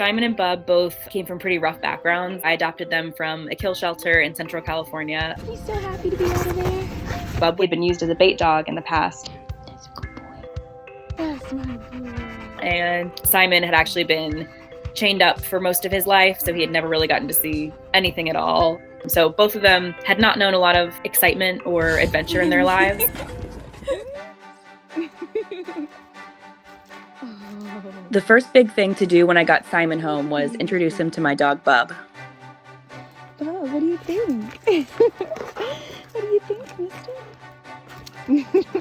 Simon and Bub both came from pretty rough backgrounds. I adopted them from a kill shelter in Central California. He's so happy to be out of there. Bub had been used as a bait dog in the past. That's a good boy. That's my boy. And Simon had actually been chained up for most of his life, so he had never really gotten to see anything at all. So both of them had not known a lot of excitement or adventure in their lives. The first big thing to do when I got Simon home was introduce him to my dog, Bub. Oh, what do you think? What do you think, mister?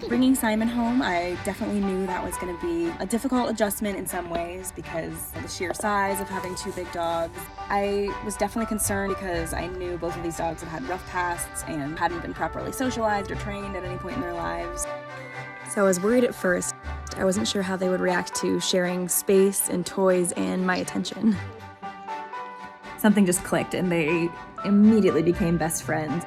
Bringing Simon home, I definitely knew that was going to be a difficult adjustment in some ways because of the sheer size of having two big dogs. I was definitely concerned because I knew both of these dogs had rough pasts and hadn't been properly socialized or trained at any point in their lives. So I was worried at first. I wasn't sure how they would react to sharing space and toys and my attention. Something just clicked and they immediately became best friends.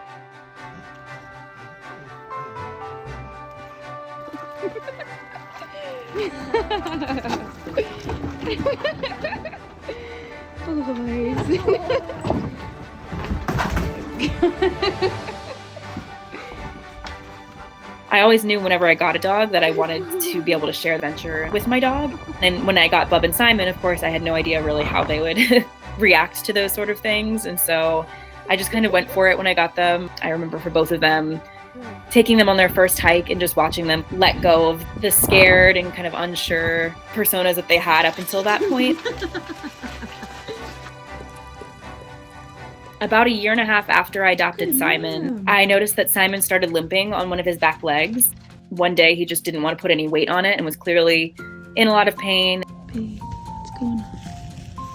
I always knew whenever I got a dog that I wanted to be able to share adventure with my dog. And when I got Bub and Simon, of course, I had no idea really how they would react to those sort of things. And so I just kind of went for it when I got them. I remember for both of them, taking them on their first hike and just watching them let go of the scared and kind of unsure personas that they had up until that point. About a year and a half after I adopted Simon, I noticed that Simon started limping on one of his back legs. One day he just didn't want to put any weight on it and was clearly in a lot of pain. What's going on?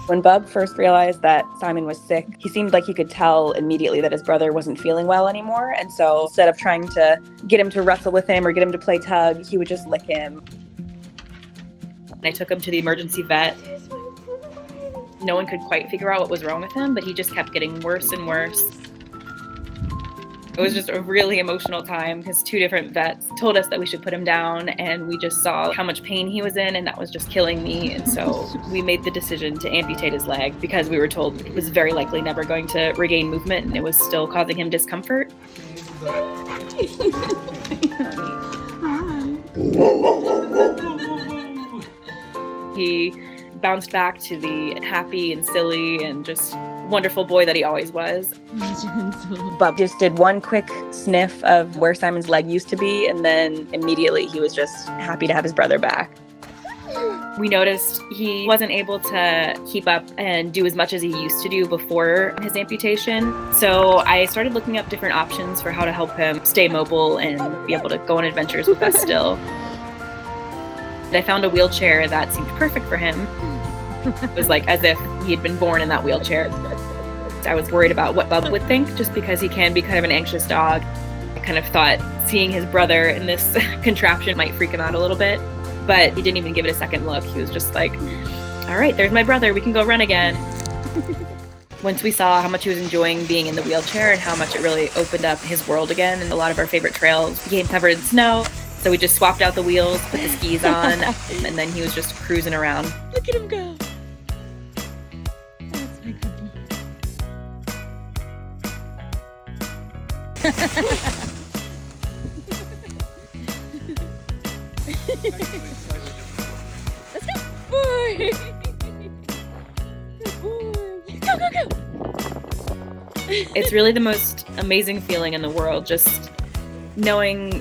When Bub first realized that Simon was sick, he seemed like he could tell immediately that his brother wasn't feeling well anymore. And so instead of trying to get him to wrestle with him or get him to play tug, he would just lick him. I took him to the emergency vet. No one could quite figure out what was wrong with him, but he just kept getting worse and worse. It was just a really emotional time because two different vets told us that we should put him down, and we just saw how much pain he was in, and that was just killing me. And so we made the decision to amputate his leg because we were told it was very likely never going to regain movement and it was still causing him discomfort. He bounced back to the happy and silly and just wonderful boy that he always was. Bub just did one quick sniff of where Simon's leg used to be, and then immediately he was just happy to have his brother back. We noticed he wasn't able to keep up and do as much as he used to do before his amputation. So I started looking up different options for how to help him stay mobile and be able to go on adventures with us still. I found a wheelchair that seemed perfect for him. It was like as if he had been born in that wheelchair. I was worried about what Bub would think just because he can be kind of an anxious dog. I kind of thought seeing his brother in this contraption might freak him out a little bit, but he didn't even give it a second look. He was just like, all right, there's my brother. We can go run again. Once we saw how much he was enjoying being in the wheelchair and how much it really opened up his world again, and a lot of our favorite trails became covered in snow. So we just swapped out the wheels, put the skis on, and then he was just cruising around. Look at him go. That's my good boy. Let's go, boy. Good boy. Go, go, go. It's really the most amazing feeling in the world, just knowing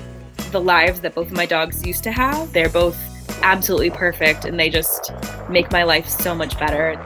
the lives that both of my dogs used to have. They're both absolutely perfect, and they just make my life so much better.